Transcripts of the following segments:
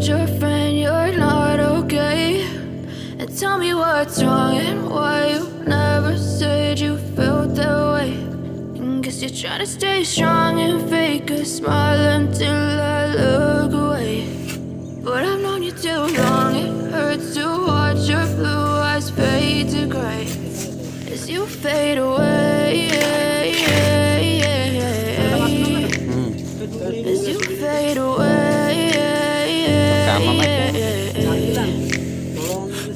told your friend you're not okay? And tell me what's wrong and why you never said you felt that way. And guess you're trying to stay strong and fake a smile until I look away. But I've known you too long, it hurts to watch your blue eyes fade to gray as you fade away, as you fade away.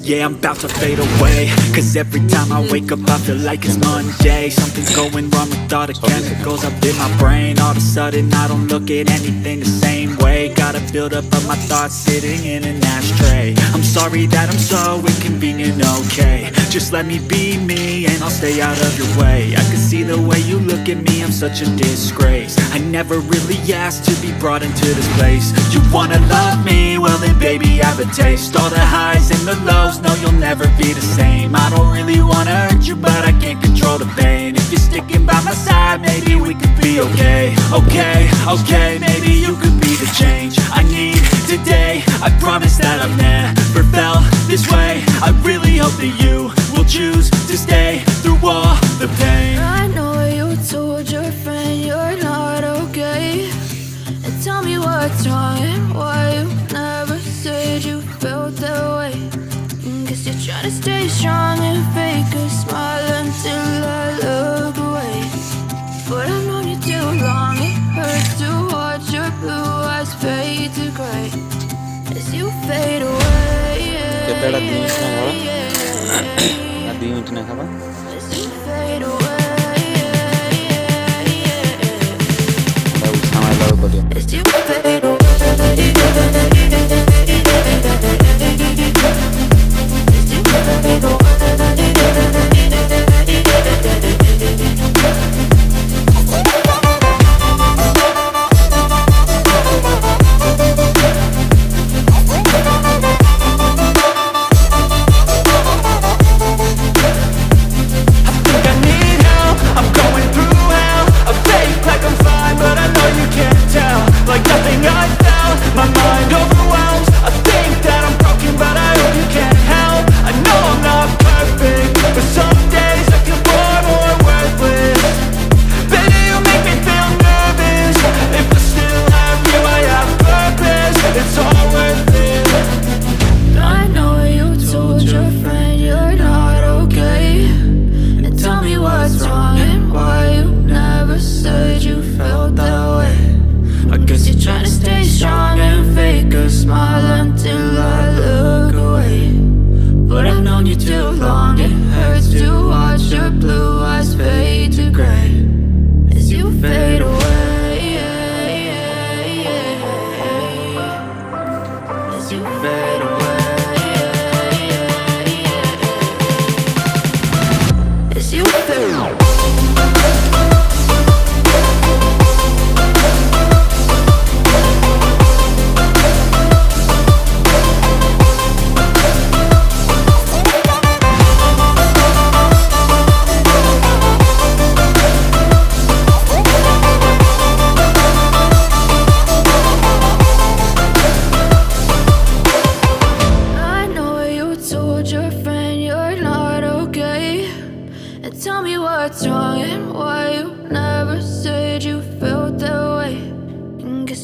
Yeah, I'm about to fade away, cause every time I wake up I feel like it's Monday. Something's going wrong with all the chemicals up in my brain. All of a sudden I don't look at anything the same way. Got a build up of my thoughts sitting in an ashtray. I'm sorry that I'm so inconvenient, okay? Just let me be me and I'll stay out of your way. I can see the way you look at me, I'm such a disgrace. I never really asked to be brought into this place. You wanna love me? Well then baby have a taste. All the highs and the lows, no you'll never be the same. I don't really wanna hurt you but I can't control the pain. If you're sticking by my side maybe we could be okay. Okay, maybe you could be the change I need today. I promise that I've never felt this way. I really hope that you will choose to stay through all the pain. I know you told your friend you're not okay. And tell me what's wrong and why you never said you felt that way. Guess you're trying to stay strong and fake a smile until I look away. But I've known you too long, it hurts to watch your blue eyes fade to gray as you fade away. As you fade away. As you fade away.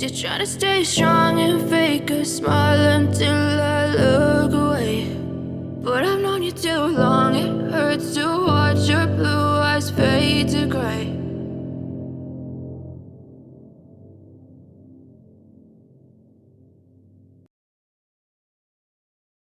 You're trying to stay strong and fake a smile until I look away.